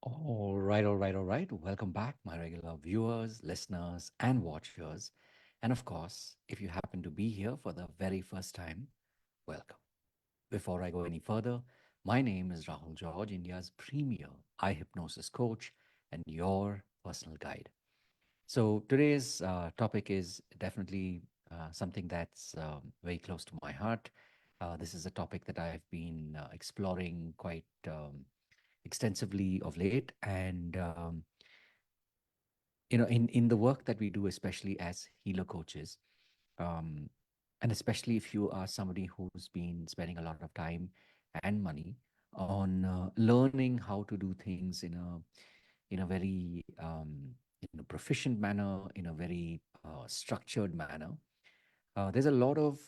All right. Welcome back, my regular viewers, listeners, and watchers. And of course, if you happen to be here for the very first time, welcome. Before I go any further, my name is Rahul George, India's premier eye hypnosis coach and your personal guide. So today's topic is definitely something that's very close to my heart. This is a topic that I've been exploring quite extensively of late, and in the work that we do, especially as healer coaches, um, and especially if you are somebody who's been spending a lot of time and money on learning how to do things in a very proficient manner, in a very structured manner. There's a lot of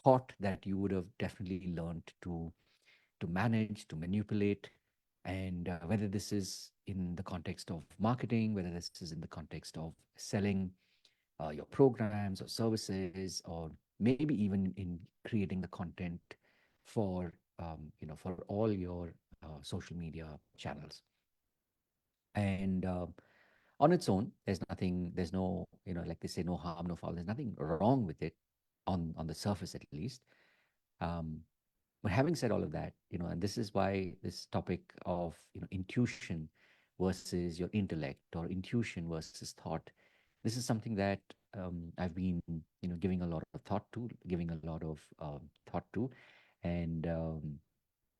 thought that you would have definitely learned to manage, to manipulate, and whether this is in the context of marketing, whether this is in the context of selling your programs or services, or maybe even in creating the content for for all your social media channels. And on its own, there's no, like they say, no harm, no foul. There's nothing wrong with it on the surface, at least. Um, but having said all of that, and this is why this topic of intuition versus your intellect, or intuition versus thought, this is something that I've been giving a lot of thought to, giving a lot of thought to, and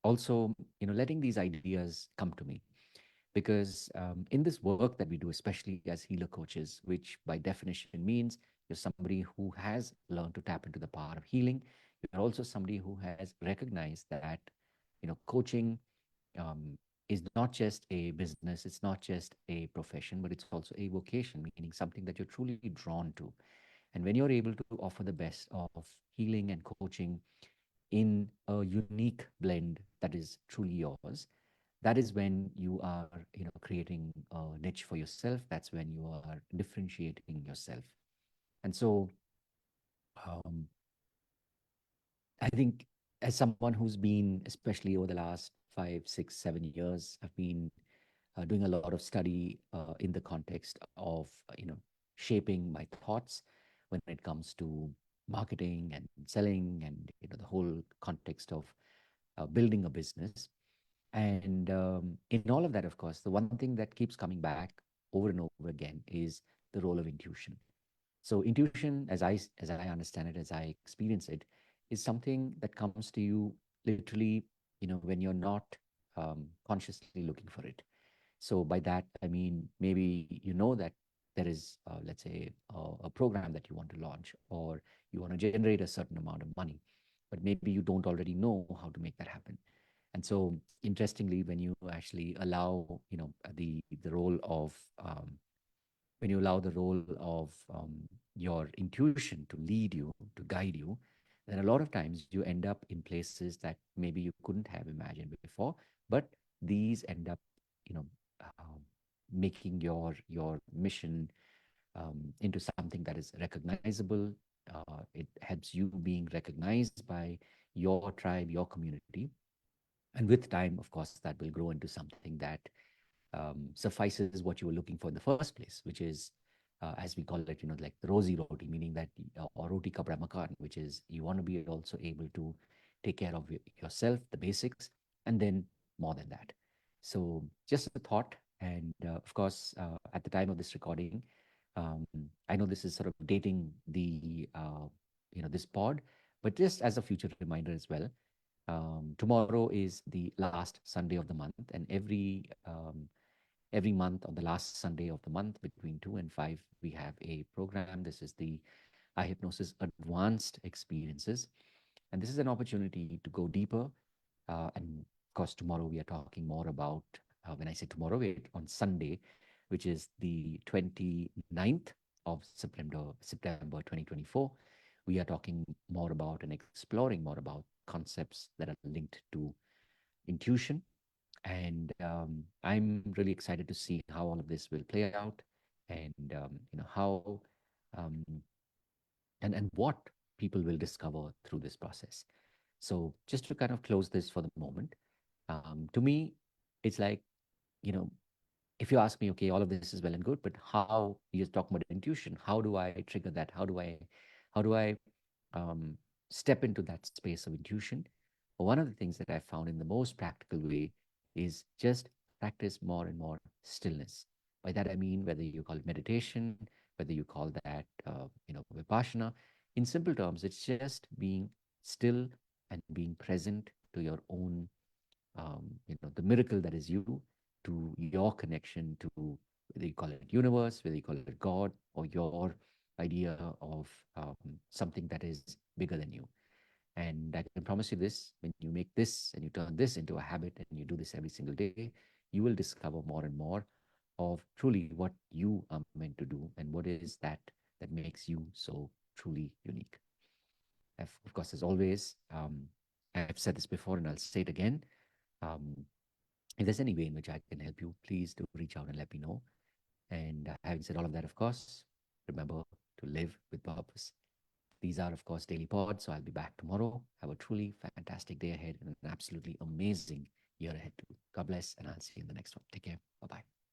also letting these ideas come to me, because in this work that we do, especially as healer coaches, which by definition means you're somebody who has learned to tap into the power of healing, you're also somebody who has recognized that coaching is not just a business, it's not just a profession, but it's also a vocation, meaning something that you're truly drawn to. And when you're able to offer the best of healing and coaching in a unique blend that is truly yours, that is when you are creating a niche for yourself. That's when you are differentiating yourself. And so um, I think, as someone who's been, especially over the last 5, 6, 7 years, I've been doing a lot of study in the context of shaping my thoughts when it comes to marketing and selling, and the whole context of building a business. And in all of that, of course, the one thing that keeps coming back over and over again is the role of intuition. So intuition, as I understand it, as I experience it, is something that comes to you literally, when you're not consciously looking for it. So by that, I mean, maybe that there is, let's say, a program that you want to launch, or you want to generate a certain amount of money, but maybe you don't already know how to make that happen. And so, interestingly, when you actually allow, the role of when you allow the role of your intuition to lead you, to guide you, then a lot of times you end up in places that maybe you couldn't have imagined before. But these end up, you know, um, making your mission into something that is recognizable. It helps you being recognized by your tribe, your community, and with time, of course, that will grow into something that suffices what you were looking for in the first place, which is, as we call it, like the rosy roti, meaning that, or roti kapda makan, which is you want to be also able to take care of yourself, the basics, and then more than that. So just a thought. And of course, at the time of this recording, um, I know this is sort of dating this pod, but just as a future reminder as well, tomorrow is the last Sunday of the month, and every month on the last Sunday of the month between 2 and 5, we have a program. This is the eye hypnosis advanced experiences, and this is an opportunity to go deeper. And of course, tomorrow we are talking more about, when I say tomorrow, on Sunday, which is the 29th of September 2024, we are talking more about and exploring more about concepts that are linked to intuition. And I'm really excited to see how all of this will play out, and how um, and what people will discover through this process. So just to kind of close this for the moment, to me, it's like, If you ask me, okay, all of this is well and good, but how you're talking about intuition, how do I trigger that? How do I step into that space of intuition? One of the things that I found in the most practical way is just practice more and more stillness. By that I mean whether you call it meditation, whether you call that vipassana. In simple terms, it's just being still and being present to your own the miracle that is you, to your connection to whether you call it universe, whether you call it God, or your idea of something that is bigger than you. And I can promise you this: when you make this and you turn this into a habit and you do this every single day, you will discover more and more of truly what you are meant to do and what is that makes you so truly unique. Of course, as always, I've said this before and I'll say it again. Um, if there's any way in which I can help you, please do reach out and let me know. And having said all of that, of course, remember to live with purpose. These are, of course, daily pods, so I'll be back tomorrow. Have a truly fantastic day ahead and an absolutely amazing year ahead, too. God bless, and I'll see you in the next one. Take care. Bye bye.